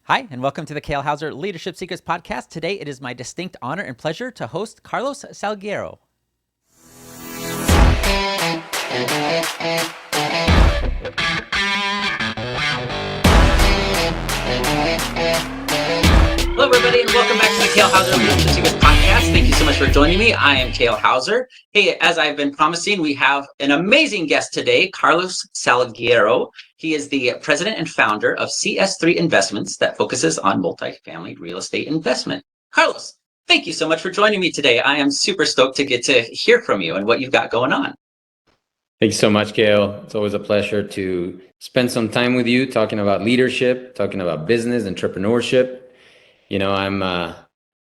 Hi, and welcome to the Kale Houser Leadership Secrets podcast. Today, it is my distinct honor and pleasure to host Carlos Salguero. Hello, everybody, and welcome back to the Kale Houser Leadership Secrets podcast. Thank you so much for joining me. I am Kale Houser. Hey, as I've been promising, we have an amazing guest today, Carlos Salguero. He is the president and founder of CS3 Investments that focuses on multifamily real estate investment. Carlos, thank you so much for joining me today. I am super stoked to get to hear from you and what you've got going on. Thank you so much, Kale. It's always a pleasure to spend some time with you talking about leadership, talking about business, entrepreneurship. You know, I'm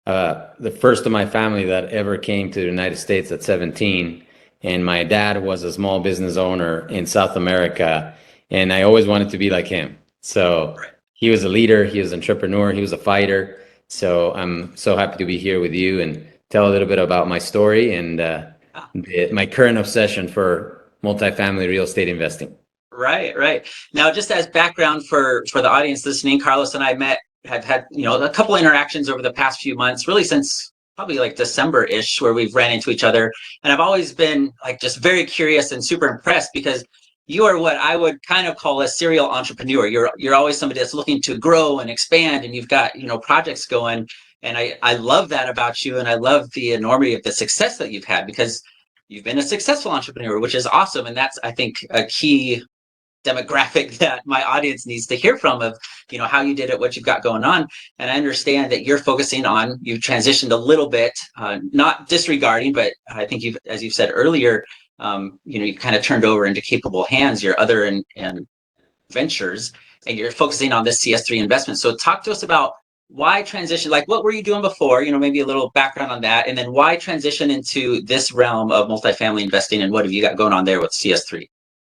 the first of my family that ever came to the United States at 17. And my dad was a small business owner in South America. And I always wanted to be like him. So he was a leader, he was an entrepreneur, he was a fighter. So I'm so happy to be here with you and tell a little bit about my story and my current obsession for multifamily real estate investing. Right. Now, just as background for the audience listening, Carlos and I have had a couple interactions over the past few months, really since probably like December-ish, where we've ran into each other. And I've always been like just very curious and super impressed because you are what I would kind of call a serial entrepreneur. You're always somebody that's looking to grow and expand, and you've got projects going. And I love that about you, and I love the enormity of the success that you've had because you've been a successful entrepreneur, which is awesome. And that's, I think, a key demographic that my audience needs to hear from of how you did it, what you've got going on. And I understand that you've transitioned a little bit, not disregarding, but I think as you've said earlier, you kind of turned over into capable hands your other and ventures, and you're focusing on this CS3 investment. So talk to us about why transition, like what were you doing before, maybe a little background on that, and then why transition into this realm of multifamily investing, and what have you got going on there with CS3?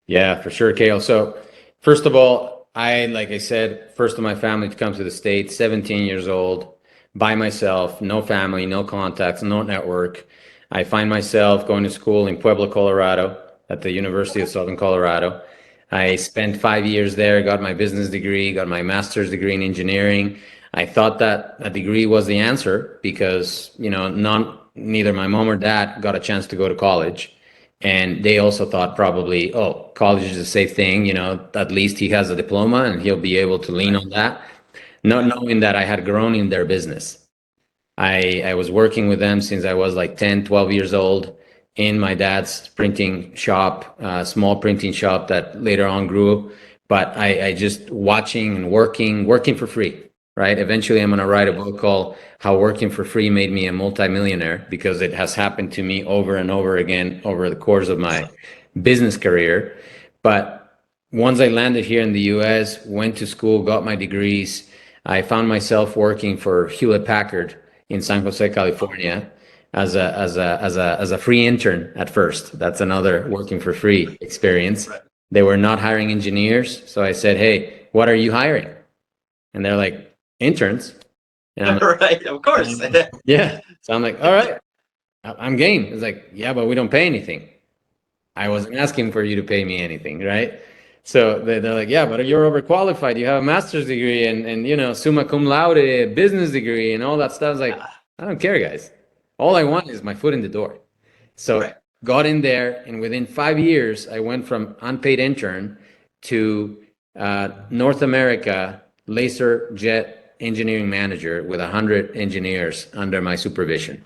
Yeah, for sure, Kale. So first of all, like I said, first of my family to come to the States, 17 years old, by myself, no family, no contacts, no network. I find myself going to school in Pueblo, Colorado, at the University of Southern Colorado. I spent 5 years there, got my business degree, got my master's degree in engineering. I thought that a degree was the answer because, neither my mom or dad got a chance to go to college. And they also thought probably, oh, college is a safe thing, at least he has a diploma and he'll be able to lean on that, not knowing that I had grown in their business. I was working with them since I was like 10, 12 years old in my dad's printing shop, small printing shop that later on grew. But I just watching and working for free, right? Eventually, I'm going to write a book called How Working for Free Made Me a Multimillionaire, because it has happened to me over and over again over the course of my business career. But once I landed here in the US, went to school, got my degrees, I found myself working for Hewlett Packard in San Jose, California, as a free intern at first. That's another working for free experience. They were not hiring engineers, so I said, "Hey, what are you hiring?" And they're like, "Interns." And I'm like, right, of course. Yeah. So I'm like, "All right, I'm game." It's like, "Yeah, but we don't pay anything." I wasn't asking for you to pay me anything, right? So they're like, "Yeah, but you're overqualified. You have a master's degree and summa cum laude business degree and all that stuff." I was like, "I don't care, guys. All I want is my foot in the door." So got in there, and within 5 years, I went from unpaid intern to North America laser jet engineering manager with 100 engineers under my supervision.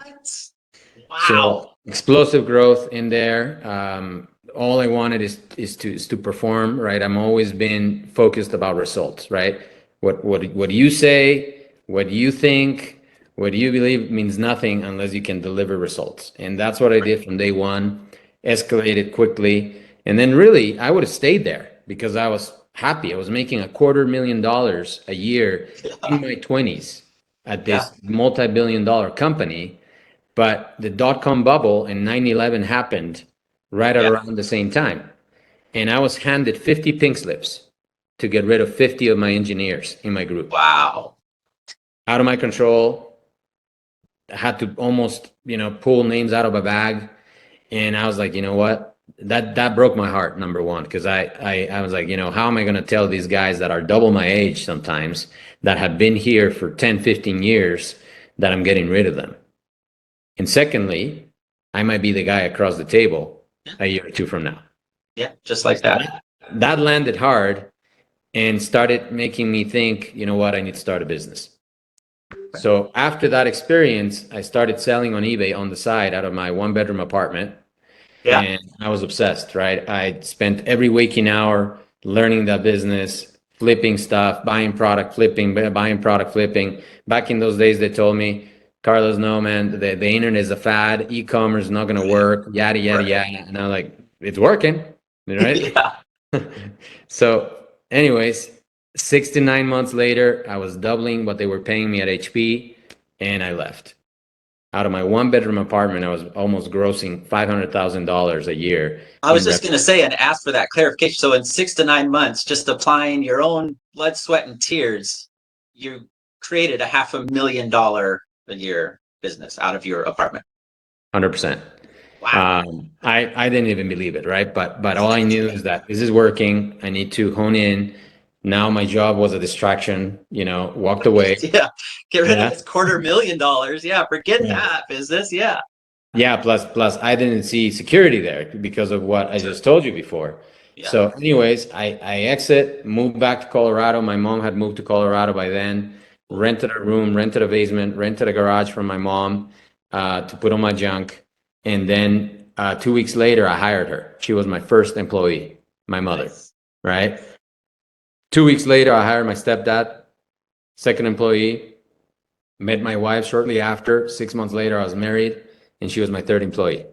Wow. So explosive growth in there. All I wanted is to perform, right? I'm always been focused about results, right? What you say, what you think, what you believe means nothing unless you can deliver results. And that's what I did from day one, escalated quickly. And then really, I would have stayed there because I was happy. I was making $250,000 a year in my 20s at this multi-billion-dollar company. But the dot-com bubble and 9/11 happened right at around the same time. And I was handed 50 pink slips to get rid of 50 of my engineers in my group. Wow. Out of my control. I had to almost, pull names out of a bag. And I was like, you know what? that broke my heart, number one, because I was like, how am I going to tell these guys that are double my age sometimes, that have been here for 10, 15 years, that I'm getting rid of them? And secondly, I might be the guy across the table a year or two from now. Yeah, just like that. That landed hard and started making me think, you know what, I need to start a business. So after that experience, I started selling on eBay on the side out of my 1-bedroom apartment. Yeah. And I was obsessed, right? I spent every waking hour learning that business, flipping stuff, buying product, flipping, buying product, flipping. Back in those days, they told me, Carlos, no, man, the internet is a fad. E-commerce is not going to work, yada, yada, Right. yada. And I'm like, it's working, right? Yeah. So anyways, 6 to 9 months later, I was doubling what they were paying me at HP, and I left. Out of my 1-bedroom apartment, I was almost grossing $500,000 a year. I was just going to say and ask for that clarification. So in 6 to 9 months, just applying your own blood, sweat, and tears, you created a $500,000 a year business out of your apartment. 100%. Wow. I didn't even believe it, right? But all I knew is that this is working. I need to hone in. Now my job was a distraction, walked away. Yeah. Get rid of this $250,000. Yeah. Forget that business. Yeah. Yeah. Plus I didn't see security there because of what I just told you before. Yeah. So anyways, I exit, moved back to Colorado. My mom had moved to Colorado by then, rented a room, rented a basement, rented a garage from my mom to put on my junk. And then 2 weeks later, I hired her. She was my first employee, my mother, Nice. right? 2 weeks later, I hired my stepdad, second employee, met my wife shortly after. 6 months later, I was married, and she was my third employee.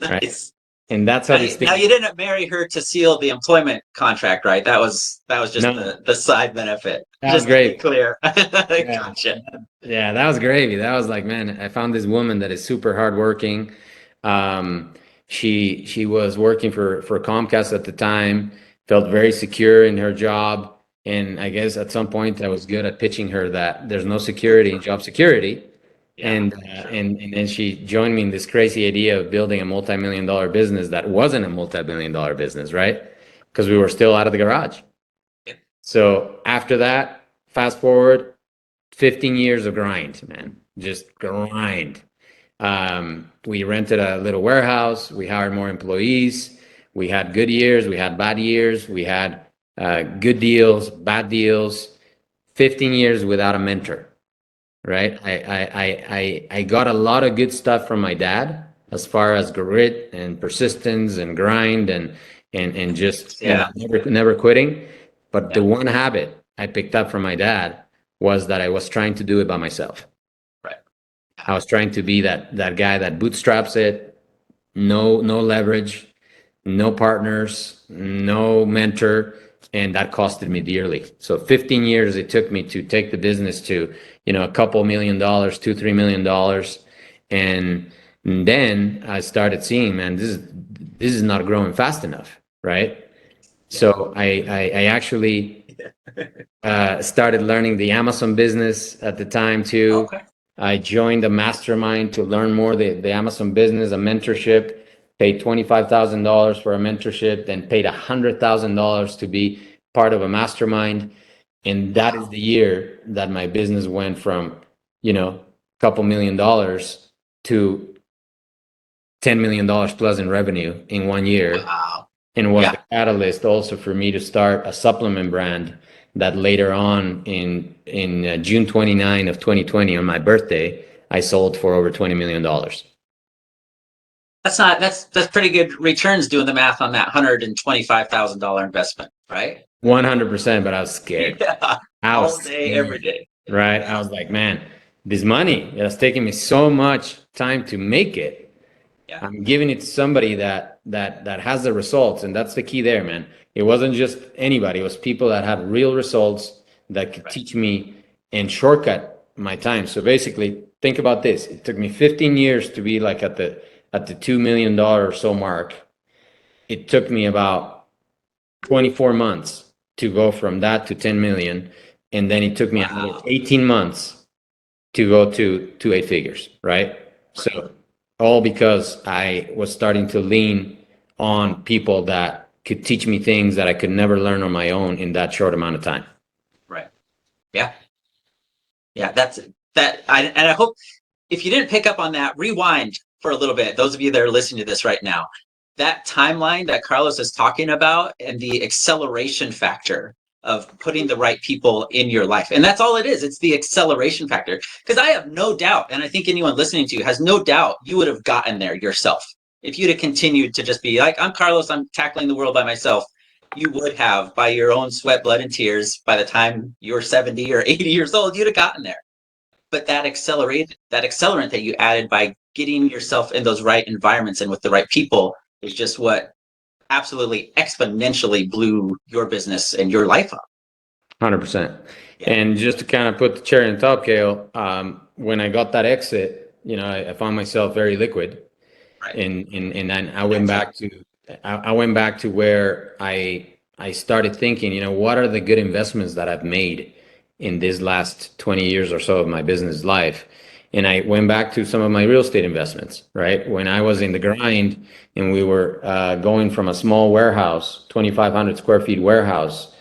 Right? Nice. And that's how these things. Now you didn't marry her to seal the employment contract, right? That was just the side benefit. That just was great. To be clear. Yeah. Gotcha. Yeah, that was gravy. That was like, man, I found this woman that is super hardworking. She was working for Comcast at the time, felt very secure in her job, and I guess at some point I was good at pitching her that there's no security in job security. Yeah, And sure. and then she joined me in this crazy idea of building a multi-million-dollar business that wasn't a multi-million-dollar business, right? Because we were still out of the garage. Yeah. So after that, fast forward 15 years of grind, man, just grind. We rented a little warehouse. We hired more employees. We had good years. We had bad years. We had good deals, bad deals. 15 years without a mentor, right? I got a lot of good stuff from my dad as far as grit and persistence and grind and just never quitting. But the one habit I picked up from my dad was that I was trying to do it by myself. Right. I was trying to be that guy that bootstraps it, no leverage, no partners, no mentor, and that costed me dearly. So 15 years it took me to take the business to, a couple $1 million, $2-3 million, and then I started seeing, man, this is not growing fast enough, right? So I actually started learning the Amazon business at the time too. Okay. I joined a mastermind to learn more the Amazon business, a mentorship, paid $25,000 for a mentorship, then paid $100,000 to be part of a mastermind. And that is the year that my business went from, a couple $1 million to $10 million plus in revenue in 1 year. Wow. And was the catalyst also for me to start a supplement brand that later on in June 29 of 2020 on my birthday, I sold for over $20 million. That's pretty good returns doing the math on that $125,000 investment, right? 100%, but I was scared. Yeah. All day, every day. Right? I was like, man, this money, it has taken me so much time to make it. Yeah. I'm giving it to somebody that has the results, and that's the key there, man. It wasn't just anybody. It was people that had real results that could teach me and shortcut my time. So basically, think about this. It took me 15 years to be like at the $2 million or so mark. It took me about 24 months to go from that to 10 million. And then it took me another 18 months to go to 8 figures, right? So all because I was starting to lean on people that could teach me things that I could never learn on my own in that short amount of time. Right. Yeah. Yeah. And I hope if you didn't pick up on that, rewind for a little bit. Those of you that are listening to this right now, that timeline that Carlos is talking about and the acceleration factor of putting the right people in your life. And that's all it is. It's the acceleration factor. Because I have no doubt, and I think anyone listening to you has no doubt you would have gotten there yourself. If you'd have continued to just be like, I'm Carlos, I'm tackling the world by myself, you would have, by your own sweat, blood, and tears, by the time you were 70 or 80 years old, you'd have gotten there. But that accelerant that you added by getting yourself in those right environments and with the right people is just what absolutely exponentially blew your business and your life up. 100%. Yeah. And just to kind of put the cherry on top, Kale, when I got that exit, I found myself very liquid. Right. And then I went back to where I started thinking, what are the good investments that I've made in this last 20 years or so of my business life? And I went back to some of my real estate investments, right? When I was in the grind and we were going from a small warehouse, 2,500 square feet warehouse,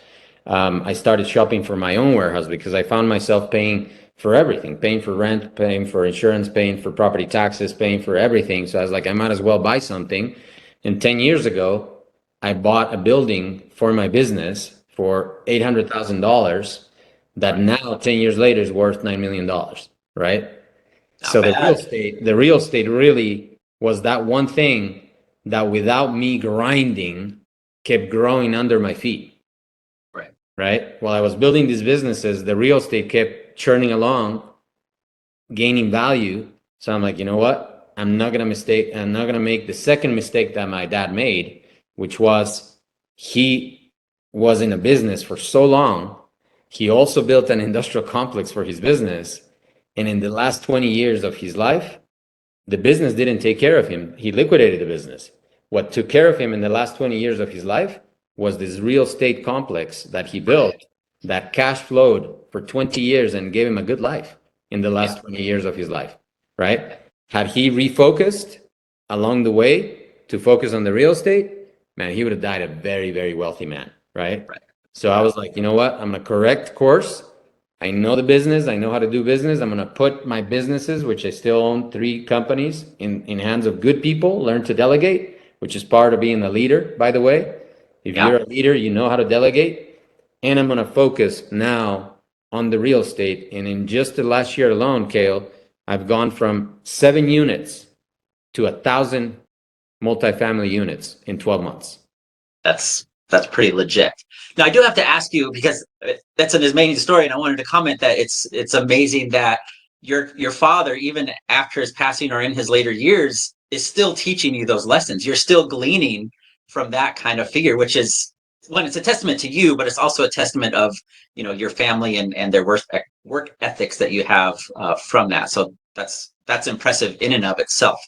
I started shopping for my own warehouse because I found myself paying for everything, paying for rent, paying for insurance, paying for property taxes, paying for everything. So I was like, I might as well buy something. And 10 years ago, I bought a building for my business for $800,000 that now 10 years later is worth $9 million, right? So the real estate really was that one thing that without me grinding kept growing under my feet. Right? While I was building these businesses, the real estate kept churning along, gaining value. So I'm like, you know what? I'm not going to make the second mistake that my dad made, which was he was in a business for so long. He also built an industrial complex for his business. And in the last 20 years of his life, the business didn't take care of him. He liquidated the business. What took care of him in the last 20 years of his life was this real estate complex that he built that cash flowed for 20 years and gave him a good life in the last 20 years of his life, right? Had he refocused along the way to focus on the real estate, man, he would have died a very, very wealthy man, right? So I was like, you know what? I'm going to correct course. I know the business. I know how to do business. I'm going to put my businesses, which I still own 3 companies, in hands of good people, learn to delegate, which is part of being a leader, by the way. If you're a leader, you know how to delegate. And I'm going to focus now on the real estate. And in just the last year alone, Kale, I've gone from 7 units to 1,000 multifamily units in 12 months. That's pretty legit. Now, I do have to ask you, because that's an amazing story, and I wanted to comment that it's amazing that your father, even after his passing or in his later years, is still teaching you those lessons. You're still gleaning from that kind of figure, which is, one, it's a testament to you, but it's also a testament of your family and their work ethics that you have from that. So that's impressive in and of itself.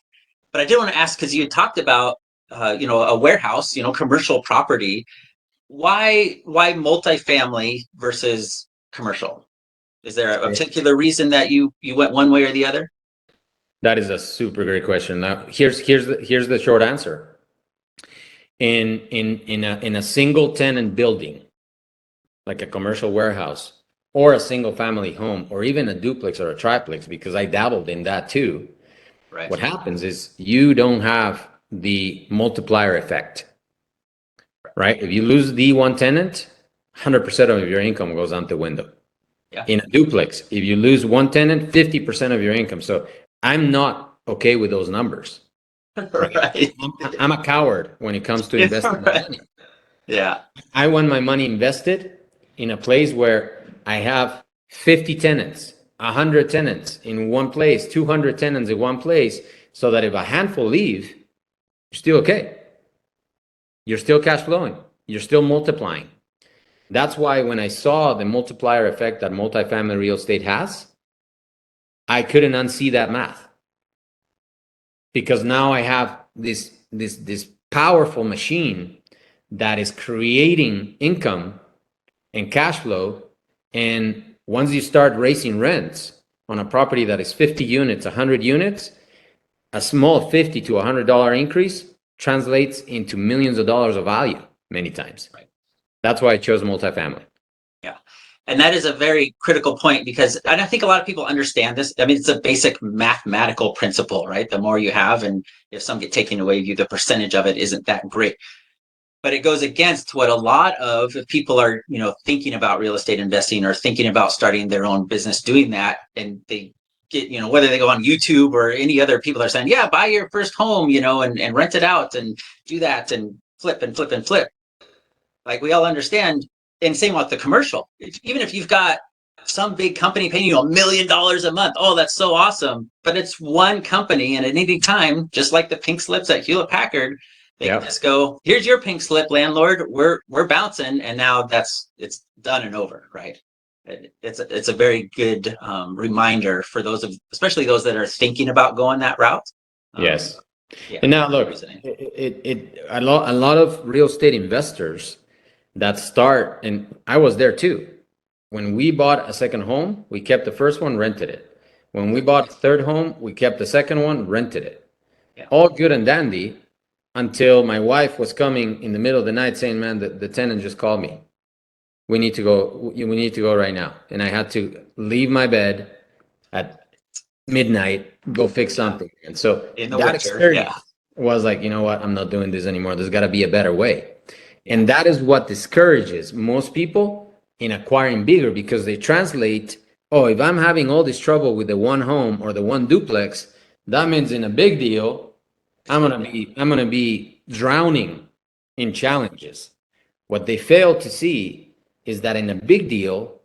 But I did want to ask, because you talked about a warehouse, commercial property. Why multifamily versus commercial? Is there a particular reason that you went one way or the other? That is a super great question. Now, here's the short answer. In a single tenant building, like a commercial warehouse or a single family home, or even a duplex or a triplex, because I dabbled in that too. Right. What happens is you don't have the multiplier effect, right? If you lose the one tenant, 100% of your income goes out the window. Yeah. In a duplex, if you lose one tenant, 50% of your income. So I'm not okay with those numbers. Right. I'm a coward when it comes to investing my money. Yeah. I want my money invested in a place where I have 50 tenants, 100 tenants in one place, 200 tenants in one place, so that if a handful leave, you're still okay. You're still cash flowing. You're still multiplying. That's why when I saw the multiplier effect that multifamily real estate has, I couldn't unsee that math. Because now I have this powerful machine that is creating income and cash flow. And once you start raising rents on a property that is 50 units, 100 units, a small $50 to $100 increase translates into millions of dollars of value many times. Right. That's why I chose multifamily. Yeah. And that is a very critical point because and I think a lot of people understand this. I mean, it's a basic mathematical principle, right? The more you have, and if some get taken away, the percentage of it isn't that great. But it goes against what a lot of people are, thinking about real estate investing or thinking about starting their own business doing that. And they get, whether they go on YouTube or any other people are saying, yeah, buy your first home, and rent it out and do that and flip and flip and flip. Like we all understand, and same with the commercial. Even if you've got some big company paying you $1 million a month, oh, that's so awesome. But it's one company, and at any time, just like the pink slips at Hewlett Packard, they can just go, here's your pink slip, landlord. We're bouncing, and now it's done and over, right? It's a very good reminder for especially those that are thinking about going that route. Yes. Yeah, and now look, a lot of real estate investors that start, and I was there too. When we bought a second home, we kept the first one, rented it. When we bought a third home, we kept the second one, rented it. Yeah. All good and dandy until my wife was coming in the middle of the night saying, man, the tenant just called me. We need to go right now. And I had to leave my bed at midnight, go fix something. And so that experience was like, you know what, I'm not doing this anymore. There's got to be a better way. And that is what discourages most people in acquiring bigger, because they translate, oh, if I'm having all this trouble with the one home or the one duplex, that means in a big deal, I'm gonna be drowning in challenges. What they fail to see is that in a big deal,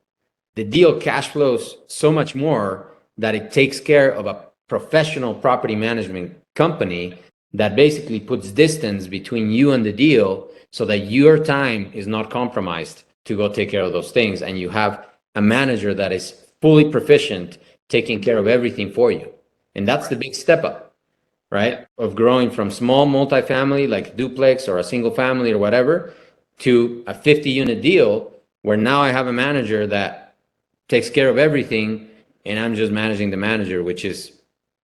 the deal cash flows so much more that it takes care of a professional property management company that basically puts distance between you and the deal so that your time is not compromised to go take care of those things. And you have a manager that is fully proficient, taking care of everything for you. And that's the big step up, right? Of growing from small multifamily, like duplex or a single family or whatever, to a 50-unit deal where now I have a manager that takes care of everything and I'm just managing the manager, which is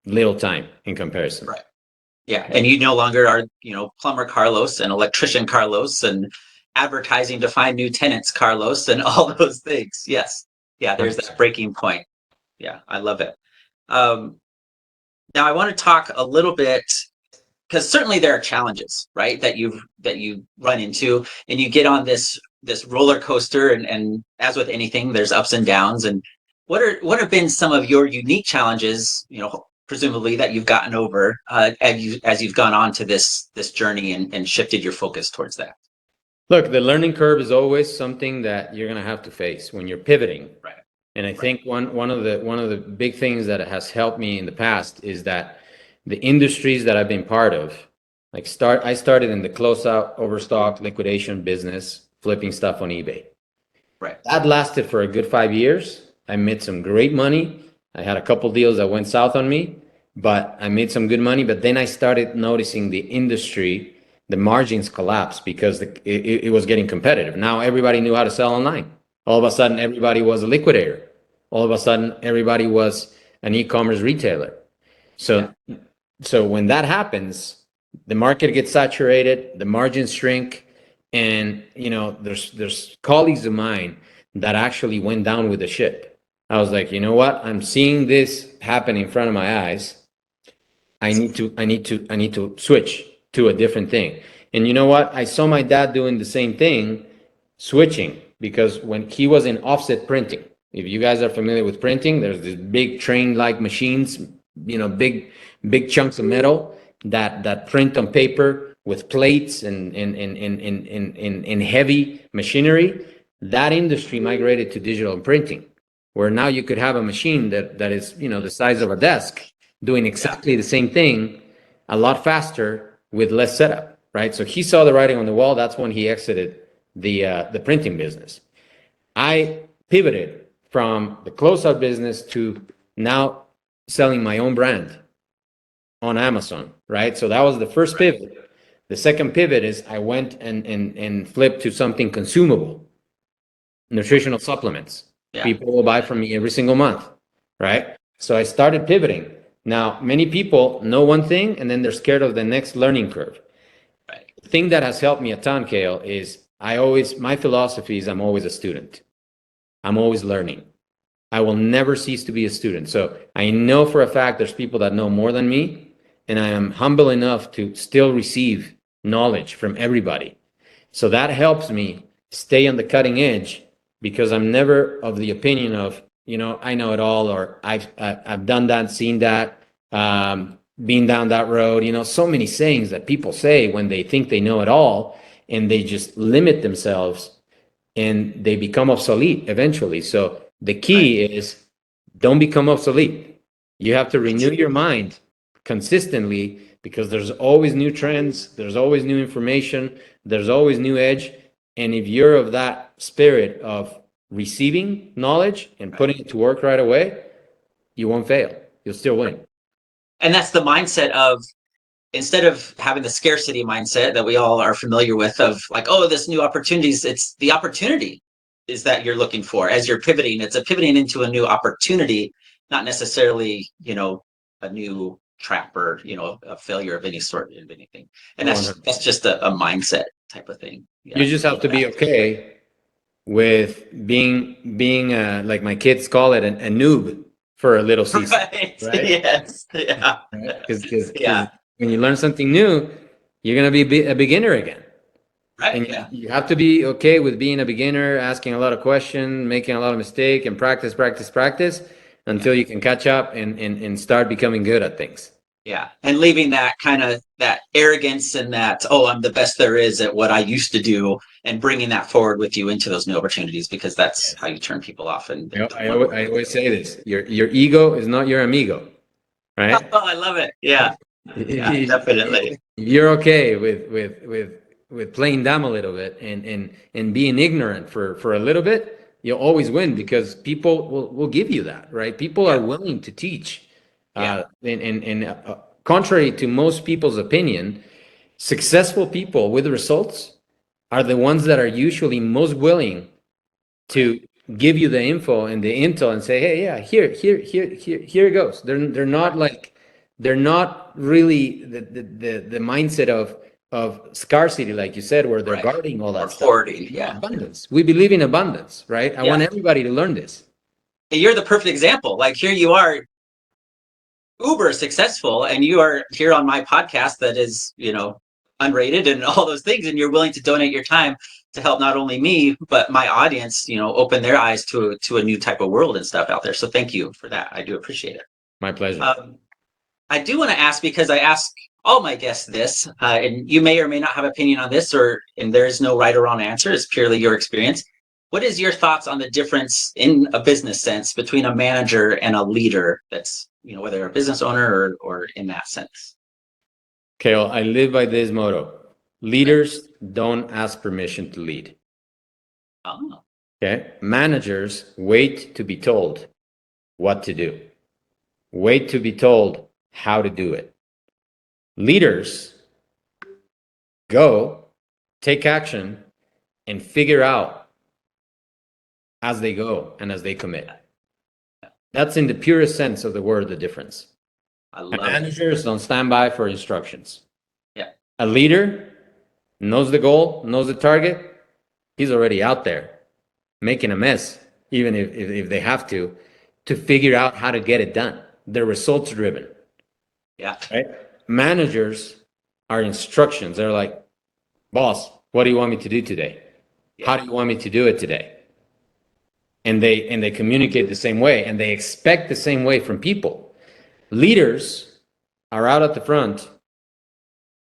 little time in comparison. Right. Yeah. And you no longer are, plumber Carlos and electrician Carlos and advertising to find new tenants Carlos and all those things. Yes. Yeah. There's that breaking point. Yeah. I love it. Now I want to talk a little bit, because certainly there are challenges, right, that you run into, and you get on this roller coaster, and as with anything, there's ups and downs. And what have been some of your unique challenges, presumably, that you've gotten over as you've gone on to this journey and shifted your focus towards that? Look, the learning curve is always something that you're going to have to face when you're pivoting. Right. And I think one of the big things that has helped me in the past is that the industries that I've been part of, I started in the closeout, overstock, liquidation business, flipping stuff on eBay. Right. That lasted for a good 5 years. I made some great money. I had a couple deals that went south on me, but I made some good money. But then I started noticing the industry, the margins collapsed because it was getting competitive. Now everybody knew how to sell online. All of a sudden, everybody was a liquidator. All of a sudden, everybody was an e-commerce retailer. So when that happens, the market gets saturated, the margins shrink, and there's colleagues of mine that actually went down with the ship. I was like, you know what? I'm seeing this happen in front of my eyes. I need to switch to a different thing. And you know what? I saw my dad doing the same thing, switching, because when he was in offset printing, if you guys are familiar with printing, there's these big train-like machines, big chunks of metal that print on paper with plates and heavy machinery. That industry migrated to digital printing, where now you could have a machine that is the size of a desk doing exactly the same thing a lot faster with less setup, right? So he saw the writing on the wall. That's when he exited the printing business. I pivoted from the closeout business to now selling my own brand on Amazon, right? So that was the first pivot. The second pivot is I went and flipped to something consumable, nutritional supplements. Yeah. People will buy from me every single month, right? So I started pivoting. Now, many people know one thing and then they're scared of the next learning curve. The thing that has helped me a ton, Kale, is my philosophy is I'm always a student. I'm always learning. I will never cease to be a student. So I know for a fact there's people that know more than me, and I am humble enough to still receive knowledge from everybody. So that helps me stay on the cutting edge, because I'm never of the opinion of, I know it all, or I've done that, seen that, been down that road. So many sayings that people say when they think they know it all, and they just limit themselves and they become obsolete eventually. So the key is, don't become obsolete. You have to renew your mind consistently, because there's always new trends, there's always new information, there's always new edge. And if you're of that spirit of receiving knowledge and putting it to work right away, you won't fail. You'll still win. And that's the mindset of, instead of having the scarcity mindset that we all are familiar with, of like, oh, this new opportunities, it's the opportunity is that you're looking for as you're pivoting. It's a pivoting into a new opportunity, not necessarily, a new trap or, a failure of any sort of anything. And that's just a mindset type of thing. Yeah. You just have to be okay with being like my kids call it, a noob for a little season. Right. Yes. Yeah. Because when you learn something new, you're going to be a beginner again. Right. And Yeah. you have to be okay with being a beginner, asking a lot of questions, making a lot of mistakes, and practice until you can catch up and start becoming good at things. Yeah. And leaving that kind of that arrogance and that, oh, I'm the best there is at what I used to do, and bringing that forward with you into those new opportunities, because that's how you turn people off. And I always say this, your ego is not your amigo, right? Oh, I love it. Yeah. Yeah, definitely. You're okay with playing dumb a little bit and being ignorant for a little bit, you'll always win, because people will give you that, right? People are willing to teach. And contrary to most people's opinion, successful people with results are the ones that are usually most willing to give you the info and the intel and say, hey, yeah, here it goes. They're not like, they're not really the mindset of scarcity, like you said, where they're guarding all that stuff. Hoarding, yeah. Abundance. We believe in abundance, right? I want everybody to learn this. And you're the perfect example. Like, here you are, uber successful, and you are here on my podcast that is, unrated and all those things, and you're willing to donate your time to help not only me but my audience, open their eyes to a new type of world and stuff out there. So thank you for that. I do appreciate it. My pleasure. I do want to ask, because I ask all my guests this, and you may or may not have opinion on this, and there is no right or wrong answer. It's purely your experience. What is your thoughts on the difference in a business sense between a manager and a leader? That's, whether a business owner or in that sense. Kale, I live by this motto. Leaders don't ask permission to lead. Oh. Okay. Managers wait to be told what to do. Wait to be told how to do it. Leaders go, take action, and figure out as they go and as they commit. That's in the purest sense of the word, the difference. Managers don't stand by for instructions. Yeah. A leader knows the goal, knows the target. He's already out there making a mess, even if they have to figure out how to get it done. They're results driven. Yeah. Right? Managers are instructions. They're like, boss, what do you want me to do today? Yeah. How do you want me to do it today? And they communicate the same way, and they expect the same way from people. Leaders are out at the front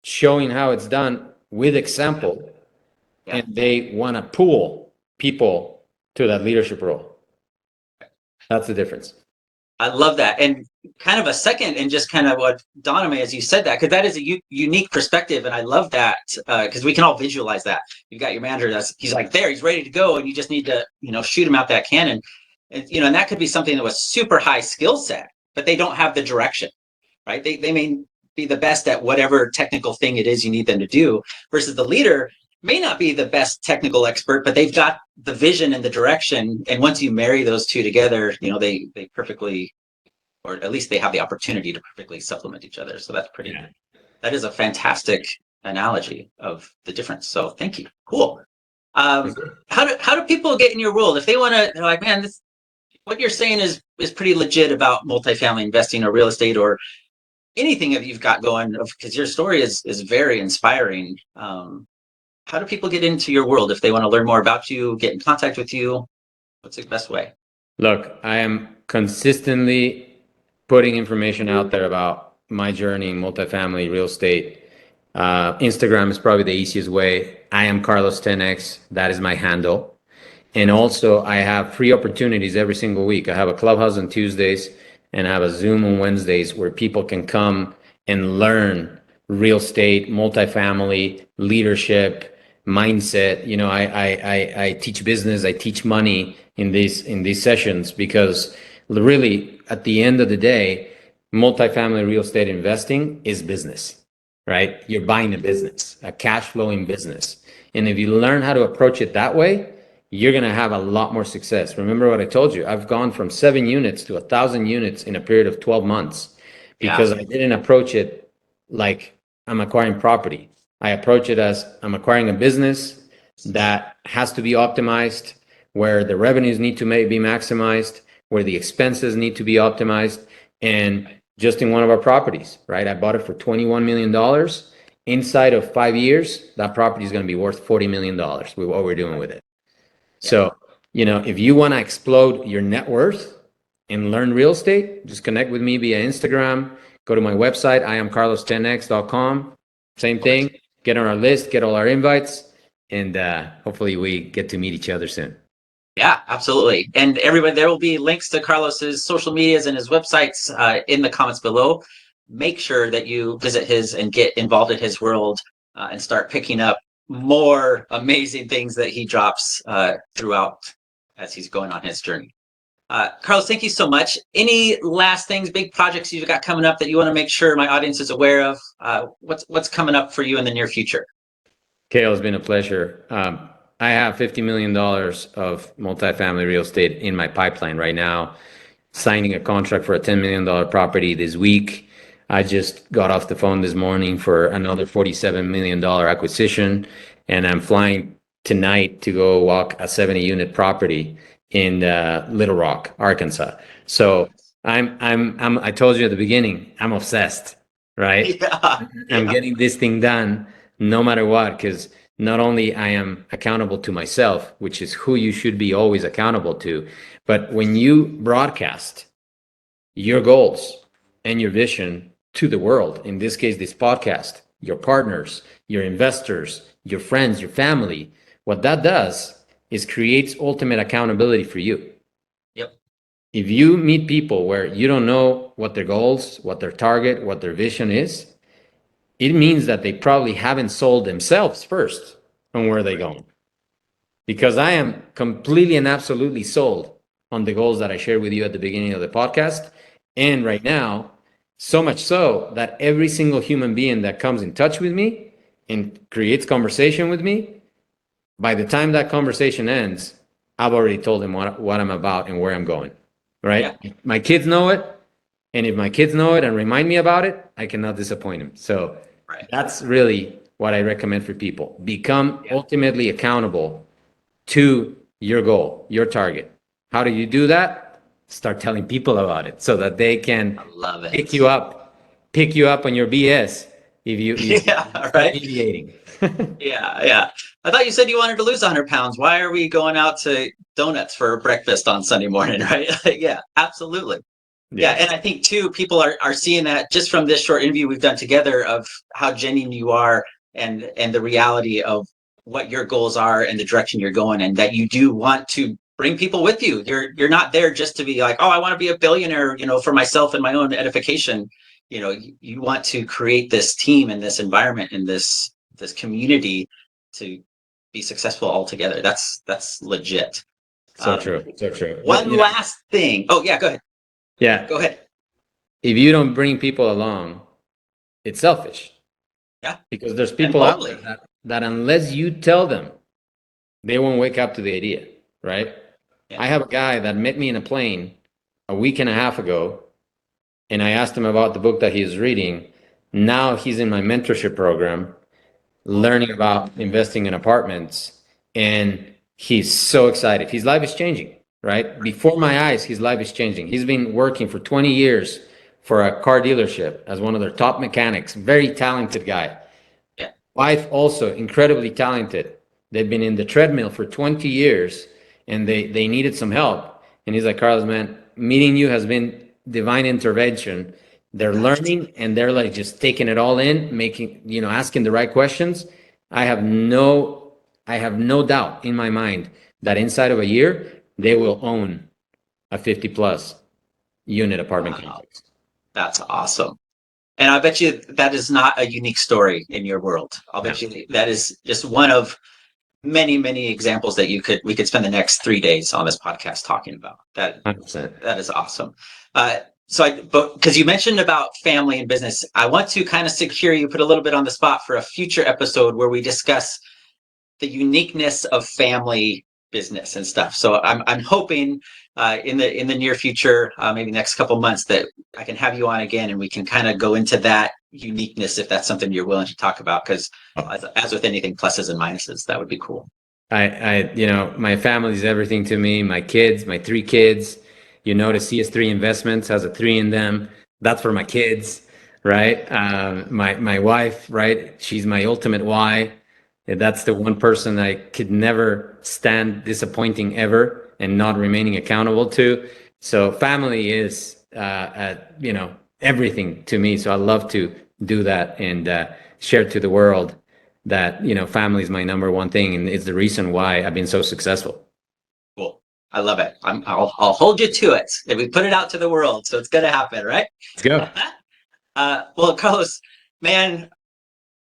showing how it's done with example, and they want to pull people to that leadership role. That's the difference. I love that. And kind of a second, and just kind of what dawned on me as you said that, because that is a unique perspective, and I love that, because we can all visualize that. You've got your manager he's like there, he's ready to go, and you just need to shoot him out that cannon, and that could be something that was super high skill set, but they don't have the direction, right? They may be the best at whatever technical thing it is you need them to do, versus the leader may not be the best technical expert, but they've got the vision and the direction. And once you marry those two together, they perfectly, or at least they have the opportunity to perfectly supplement each other. So that's that is a fantastic analogy of the difference. So thank you. Cool. How do people get in your world if they want to? They're like, man, what you're saying is pretty legit about multifamily investing or real estate or anything that you've got going, because your story is very inspiring. How do people get into your world if they want to learn more about you, get in contact with you? What's the best way? Look, I am consistently putting information out there about my journey in multifamily real estate. Instagram is probably the easiest way. I am Carlos 10X. That is my handle. And also, I have free opportunities every single week. I have a clubhouse on Tuesdays and I have a Zoom on Wednesdays where people can come and learn real estate, multifamily, leadership, mindset. You know, I teach business, I teach money in these sessions because really, at the end of the day, multifamily real estate investing is business, right? You're buying a business, a cash flowing business. And if you learn how to approach it that way, you're going to have a lot more success. Remember what I told you? I've gone from 7 units to 1,000 units in a period of 12 months because I didn't approach it like I'm acquiring property. I approach it as I'm acquiring a business that has to be optimized, where the revenues need to be maximized, where the expenses need to be optimized. And just in one of our properties, right? I bought it for $21 million. Inside of 5 years, that property is going to be worth $40 million with what we're doing with it. So, you know, if you want to explode your net worth and learn real estate, just connect with me via Instagram. Go to my website, iamcarlos10x.com. Same thing. Get on our list, get all our invites, and hopefully we get to meet each other soon. Yeah, absolutely. And everybody, there will be links to Carlos's social medias and his websites in the comments below. Make sure that you visit his and get involved in his world and start picking up more amazing things that he drops throughout as he's going on his journey. Carlos, thank you so much. Any last things, big projects you've got coming up that you want to make sure my audience is aware of? What's coming up for you in the near future? Kale, it's been a pleasure. I have $50 million of multifamily real estate in my pipeline right now, signing a contract for a $10 million property this week. I just got off the phone this morning for another $47 million acquisition, and I'm flying tonight to go walk a 70-unit property in Little Rock, Arkansas. So I told you at the beginning, I'm obsessed, right? I'm getting this thing done no matter what, because not only I am accountable to myself, which is who you should be always accountable to, but when you broadcast your goals and your vision to the world, in this case, this podcast, your partners, your investors, your friends, your family, what that does is creates ultimate accountability for you. Yep. If you meet people where you don't know what their goals, what their target, what their vision is, it means that they probably haven't sold themselves first on where they're going. Because I am completely and absolutely sold on the goals that I shared with you at the beginning of the podcast. And right now, so much so that every single human being that comes in touch with me and creates conversation with me, by the time that conversation ends, I've already told them what I'm about and where I'm going, right? Yeah. My kids know it. And if my kids know it and remind me about it, I cannot disappoint them. So that's really what I recommend for people. Become ultimately accountable to your goal, your target. How do you do that? Start telling people about it so that they can pick you up on your BS if you deviating. Yeah. I thought you said you wanted to lose 100 pounds. Why are we going out to donuts for breakfast on Sunday morning, right? Yeah, absolutely. Yes. Yeah, and I think too, people are seeing that just from this short interview we've done together of how genuine you are and the reality of what your goals are and the direction you're going, and that you do want to bring people with you. You're not there just to be like, oh, I want to be a billionaire, for myself and my own edification. You want to create this team and this environment and this community to be successful all together. That's legit. So true. One last thing. Oh yeah, go ahead. Yeah. Go ahead. If you don't bring people along, it's selfish. Yeah. Because there's people out there that unless you tell them, they won't wake up to the idea, right? Yeah. I have a guy that met me in a plane a week and a half ago, and I asked him about the book that he is reading. Now he's in my mentorship program, learning about investing in apartments, and he's so excited. His life is changing, right? Before my eyes, his life is changing. He's been working for 20 years for a car dealership as one of their top mechanics. Very talented guy. Yeah. Wife also incredibly talented. They've been in the treadmill for 20 years and they needed some help. And he's like, Carlos, man, meeting you has been divine intervention. They're learning and they're like just taking it all in, making, asking the right questions. I have no doubt in my mind that inside of a year, they will own a 50 plus unit apartment complex. That's awesome. And I bet you that is not a unique story in your world. I'll bet you that is just one of many, many examples that we could spend the next 3 days on this podcast talking about. That 100%. That is awesome. But because you mentioned about family and business, I want to kind of secure you, put a little bit on the spot for a future episode where we discuss the uniqueness of family business and stuff. So I'm hoping in the near future, maybe next couple months, that I can have you on again and we can kind of go into that uniqueness if that's something you're willing to talk about. Because as with anything, pluses and minuses, that would be cool. My family is everything to me. My kids, my 3 kids. The CS3 Investments has a 3 in them. That's for my kids, right? My wife, right? She's my ultimate why. That's the one person I could never stand disappointing ever and not remaining accountable to. So family is, everything to me. So I love to do that and share to the world that, family is my number one thing. And it's the reason why I've been so successful. Cool. I love it. I'll hold you to it. If we put it out to the world, so it's going to happen, right? Let's go. Well, Carlos, man,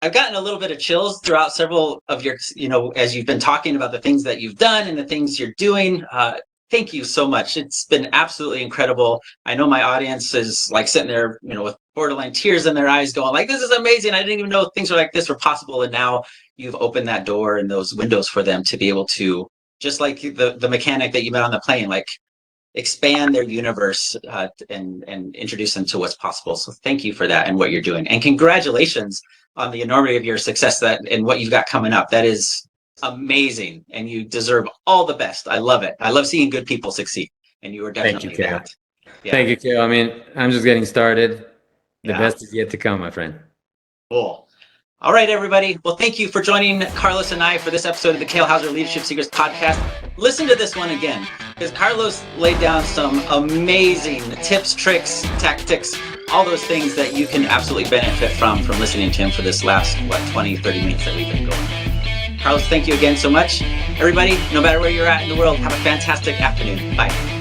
I've gotten a little bit of chills throughout several of your, as you've been talking about the things that you've done and the things you're doing. Thank you so much. It's been absolutely incredible. I know my audience is like sitting there, with borderline tears in their eyes going like, this is amazing. I didn't even know things like this were possible. And now you've opened that door and those windows for them to be able to, just like the mechanic that you met on the plane, like expand their universe and introduce them to what's possible. So thank you for that and what you're doing. And congratulations on the enormity of your success and what you've got coming up. That is amazing. And you deserve all the best. I love it. I love seeing good people succeed. And you are definitely that. Yeah. Thank you, Kale. I mean, I'm just getting started. The best is yet to come, my friend. Cool. All right, everybody. Well, thank you for joining Carlos and I for this episode of the Kale Houser Leadership Secrets podcast. Listen to this one again, because Carlos laid down some amazing tips, tricks, tactics, all those things that you can absolutely benefit from listening to him for this last, 20, 30 minutes that we've been going. Carlos, thank you again so much. Everybody, no matter where you're at in the world, have a fantastic afternoon. Bye.